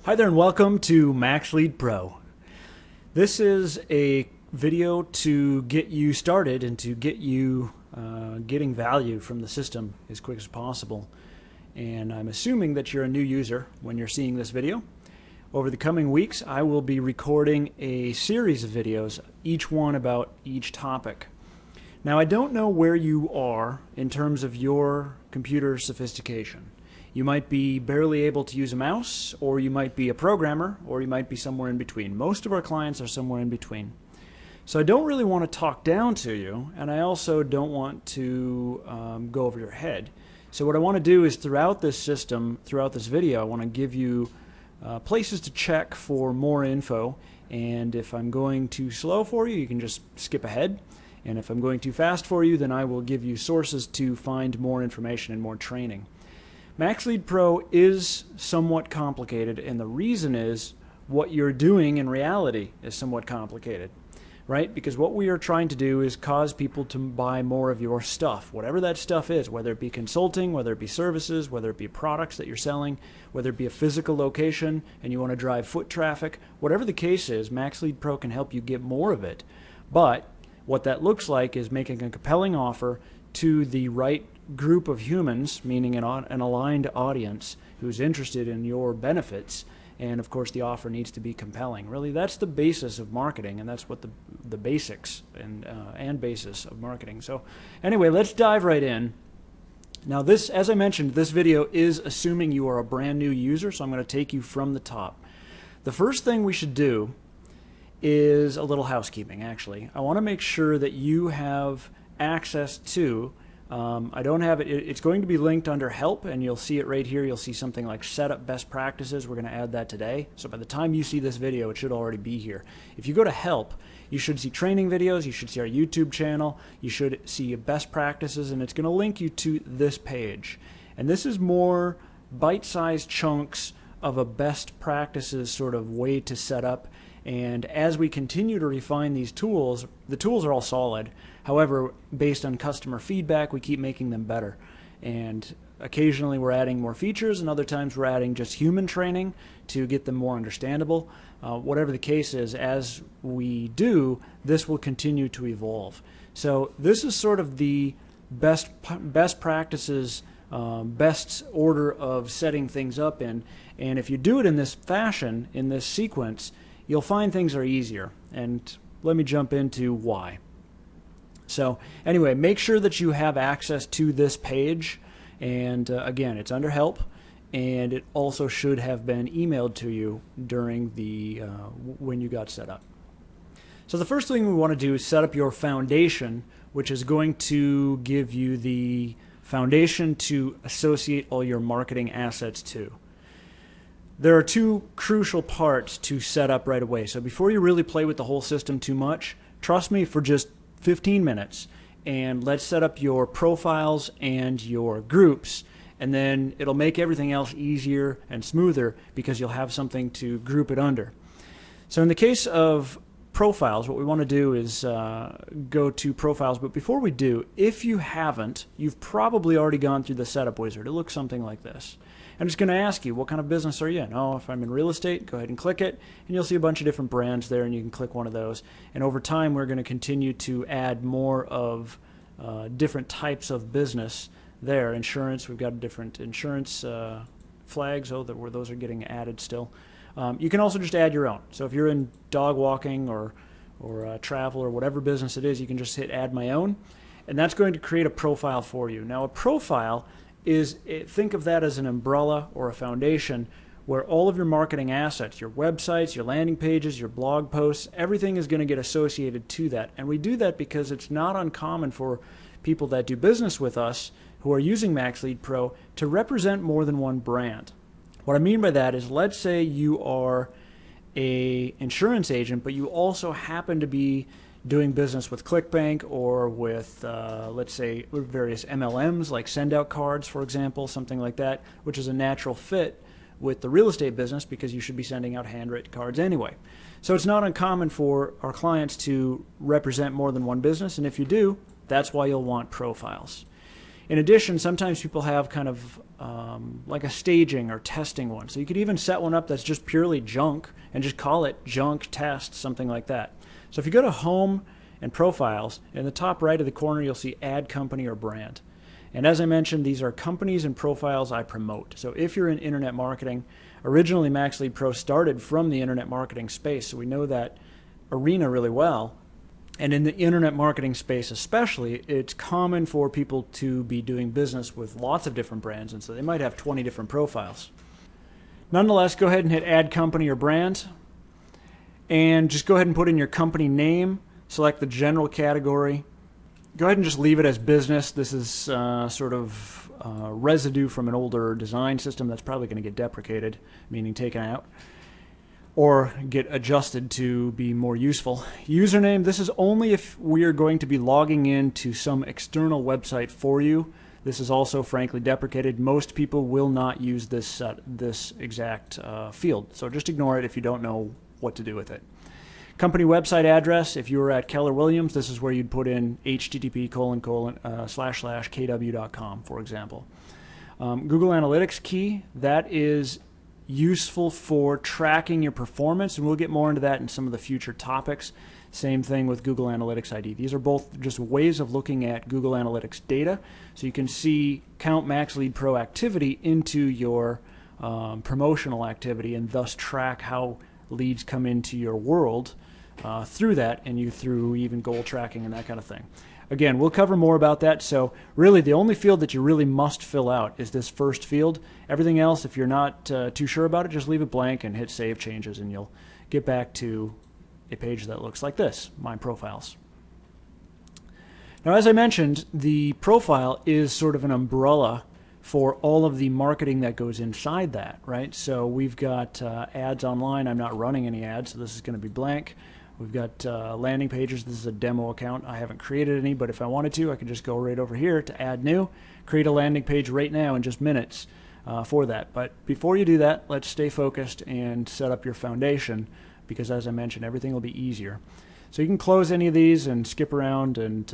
Hi there and welcome to MaxLeadPro. This is a video to get you started and to get you getting value from the system as quick as possible. And I'm assuming that you're a new user when you're seeing this video. Over the coming weeks, I will be recording a series of videos, each one about each topic. Now, I don't know where you are in terms of your computer sophistication. You might be barely able to use a mouse, or you might be a programmer, or you might be somewhere in between. Most of our clients are somewhere in between. So I don't really want to talk down to you, and I also don't want to go over your head. So what I want to do is throughout this system, throughout this video, I want to give you places to check for more info. And if I'm going too slow for you, you can just skip ahead. And if I'm going too fast for you, then I will give you sources to find more information and more training. MaxLeadPro is somewhat complicated, and the reason is what you're doing in reality is somewhat complicated, right? Because what we are trying to do is cause people to buy more of your stuff, whatever that stuff is, whether it be consulting, whether it be services, whether it be products that you're selling, whether it be a physical location and you want to drive foot traffic, whatever the case is, MaxLeadPro can help you get more of it. But what that looks like is making a compelling offer to the right group of humans, meaning an aligned audience who's interested in your benefits. And of course the offer needs to be compelling. Really, that's the basis of marketing, and that's what the basics and basis of marketing. So anyway, let's dive right in. Now this, as I mentioned, this video is assuming you are a brand new user, so I'm going to take you from the top. The first thing we should do is a little housekeeping, actually. I want to make sure that you have access to I don't have it. It's going to be linked under help, and you'll see it right here. You'll see something like setup best practices. We're going to add that today. So by the time you see this video, it should already be here. If you go to help, you should see training videos. You should see our YouTube channel. You should see best practices, and it's going to link you to this page. And this is more bite-sized chunks of a best practices sort of way to set up. And as we continue to refine these tools, the tools are all solid. However, based on customer feedback, we keep making them better. And occasionally we're adding more features, and other times we're adding just human training to get them more understandable. Whatever the case is, as we do, this will continue to evolve. So this is sort of the best practices, best order of setting things up in. And if you do it in this fashion, in this sequence, you'll find things are easier. And let me jump into why. So anyway, make sure that you have access to this page. And again, it's under help. And it also should have been emailed to you during the when you got set up. So the first thing we want to do is set up your foundation, which is going to give you the foundation to associate all your marketing assets to. There are two crucial parts to set up right away. So before you really play with the whole system too much, trust me for just 15 minutes, and let's set up your profiles and your groups, and then it'll make everything else easier and smoother because you'll have something to group it under. So in the case of profiles, what we want to do is go to profiles, but before we do, if you haven't, you've probably already gone through the setup wizard. It looks something like this. I'm just going to ask you, what kind of business are you in? Oh, if I'm in real estate, go ahead and click it, and you'll see a bunch of different brands there, and you can click one of those. And over time, we're going to continue to add more of different types of business there. Insurance, we've got different insurance flags, where those are getting added still. You can also just add your own. So if you're in dog walking or travel or whatever business it is, you can just hit add my own, and that's going to create a profile for you. Now a profile is, think of that as an umbrella or a foundation where all of your marketing assets, your websites, your landing pages, your blog posts, everything is going to get associated to that. And we do that because it's not uncommon for people that do business with us who are using MaxLeadPro to represent more than one brand. What I mean by that is, let's say you are an insurance agent, but you also happen to be doing business with ClickBank or with, let's say, various MLMs like send-out cards, for example, something like that, which is a natural fit with the real estate business because you should be sending out handwritten cards anyway. So it's not uncommon for our clients to represent more than one business, and if you do, that's why you'll want profiles. In addition, sometimes people have kind of like a staging or testing one. So you could even set one up that's just purely junk and just call it junk test, something like that. So if you go to Home and Profiles, in the top right of the corner, you'll see Add Company or Brand. And as I mentioned, these are companies and profiles I promote. So if you're in internet marketing, originally MaxLeadPro started from the internet marketing space, so we know that arena really well. And in the internet marketing space especially, it's common for people to be doing business with lots of different brands, and so they might have 20 different profiles. Nonetheless, go ahead and hit Add Company or Brand, and just go ahead and put in your company name, select the general category. Go ahead and just leave it as business. This is sort of residue from an older design system that's probably going to get deprecated, meaning taken out, or get adjusted to be more useful. Username, this is only if we are going to be logging into some external website for you. This is also frankly deprecated. Most people will not use this exact field, so just ignore it if you don't know what to do with it. Company website address, if you were at Keller Williams, this is where you'd put in http://kw.com, for example. Google Analytics key, that is useful for tracking your performance, and we'll get more into that in some of the future topics. Same thing with Google Analytics ID. These are both just ways of looking at Google Analytics data, so you can count MaxLeadPro activity into your promotional activity and thus track how leads come into your world through that, and through even goal tracking and that kind of thing. Again, we'll cover more about that. So really the only field that you really must fill out is this first field. Everything else, if you're not too sure about it, just leave it blank and hit Save Changes, and you'll get back to a page that looks like this, My Profiles. Now, as I mentioned, the profile is sort of an umbrella for all of the marketing that goes inside that, right? So we've got ads online. I'm not running any ads, so this is going to be blank. We've got landing pages. This is a demo account. I haven't created any, but if I wanted to, I could just go right over here to Add New, create a landing page right now in just minutes for that. But before you do that, let's stay focused and set up your foundation, because as I mentioned, everything will be easier. So you can close any of these and skip around, and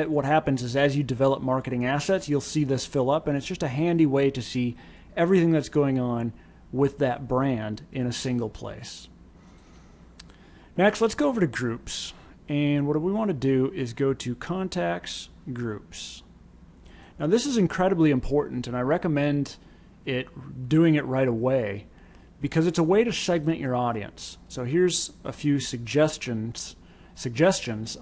what happens is as you develop marketing assets, you'll see this fill up, and it's just a handy way to see everything that's going on with that brand in a single place. Next, let's go over to groups, and what we want to do is go to Contacts, Groups. Now this is incredibly important, and I recommend doing it right away, because it's a way to segment your audience. So here's a few suggestions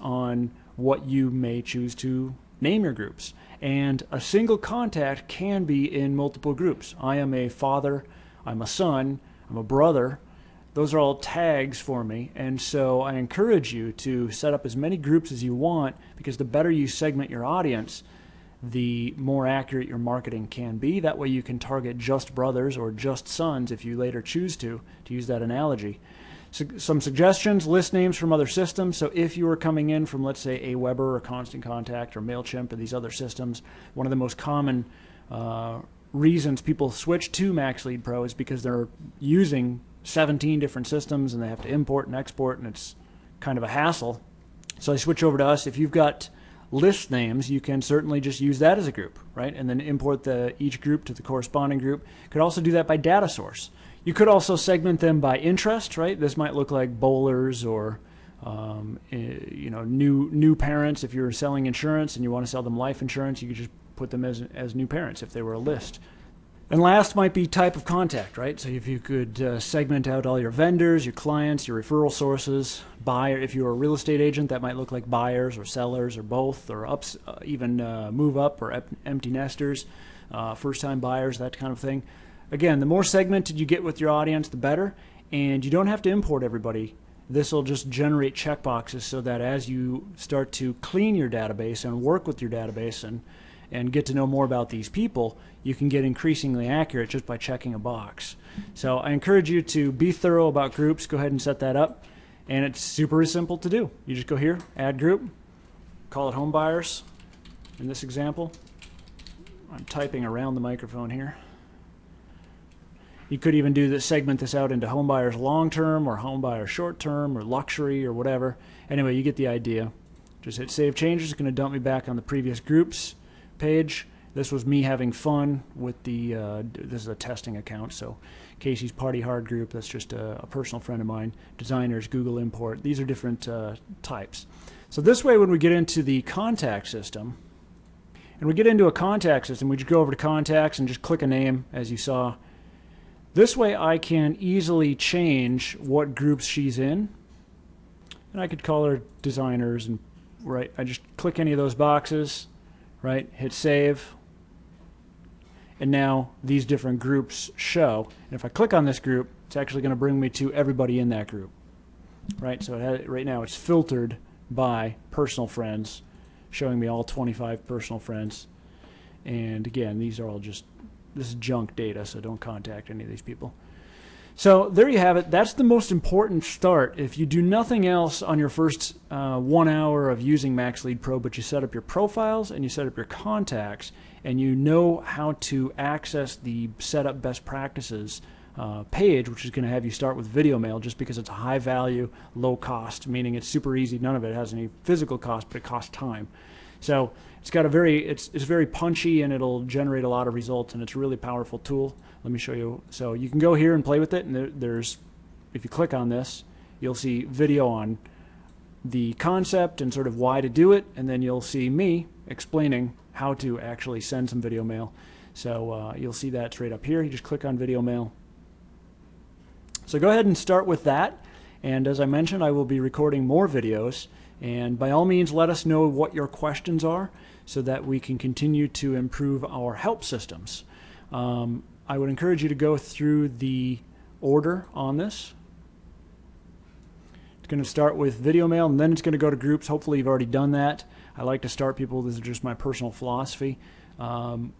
on what you may choose to name your groups. And a single contact can be in multiple groups. I am a father, I'm a son, I'm a brother. Those are all tags for me, and so I encourage you to set up as many groups as you want, because the better you segment your audience, the more accurate your marketing can be. That way you can target just brothers or just sons if you later choose to use that analogy. So, some suggestions: list names from other systems. So if you are coming in from, let's say, Aweber or Constant Contact or MailChimp or these other systems, one of the most common reasons people switch to MaxLeadPro is because they're using 17 different systems and they have to import and export, and it's kind of a hassle. So they switch over to us. If you've got list names, you can certainly just use that as a group, right? And then import each group to the corresponding group. You could also do that by data source. You could also segment them by interest, right? This might look like bowlers or new parents. If you're selling insurance and you want to sell them life insurance, you could just put them as new parents if they were a list. And last might be type of contact, right? So if you could segment out all your vendors, your clients, your referral sources, buyer. If you're a real estate agent, that might look like buyers or sellers or both, or even move up or empty nesters, first-time buyers, that kind of thing. Again, the more segmented you get with your audience, the better. And you don't have to import everybody. This will just generate checkboxes so that as you start to clean your database and work with your database and get to know more about these people, you can get increasingly accurate just by checking a box. So I encourage you to be thorough about groups. Go ahead and set that up, and it's super simple to do. You just go here, add group, call it home buyers. In this example, I'm typing around the microphone here. You could even segment this out into home buyers long-term or home buyers short-term or luxury or whatever. Anyway, you get the idea. Just hit Save Changes. It's going to dump me back on the previous groups page. This was me having fun with the, this is a testing account, so Casey's Party Hard group, that's just a personal friend of mine. Designers, Google Import, these are different types. So this way when we get into the contact system, and we get into a contact system, we just go over to contacts and just click a name, as you saw. This way I can easily change what groups she's in. And I could call her designers, and right, I just click any of those boxes, right, hit save. And now these different groups show. And if I click on this group, it's actually going to bring me to everybody in that group. Right, so right now it's filtered by personal friends, showing me all 25 personal friends. And again, these are all just, this is junk data, so don't contact any of these people. So there you have it. That's the most important start. If you do nothing else on your first 1 hour of using MaxLeadPro, but you set up your profiles and you set up your contacts, and you know how to access the setup best practices page, which is going to have you start with video mail, just because it's a high value, low cost, meaning it's super easy. None of it has any physical cost, but it costs time. So it's got a it's very punchy, and it'll generate a lot of results, and it's a really powerful tool. Let me show you. So you can go here and play with it, and there's, if you click on this, you'll see video on the concept and sort of why to do it, and then you'll see me explaining how to actually send some video mail. So you'll see that straight up here. You just click on video mail. So go ahead and start with that, and as I mentioned, I will be recording more videos, and by all means let us know what your questions are so that we can continue to improve our help systems. I would encourage you to go through the order on this. It's going to start with video mail, and then it's going to go to groups. Hopefully you've already done that. I like to start people, this is just my personal philosophy,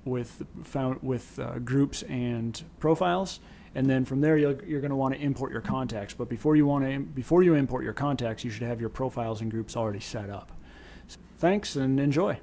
with groups and profiles. And then from there you're going to want to import your contacts. But before you import your contacts, you should have your profiles and groups already set up. So, thanks and enjoy.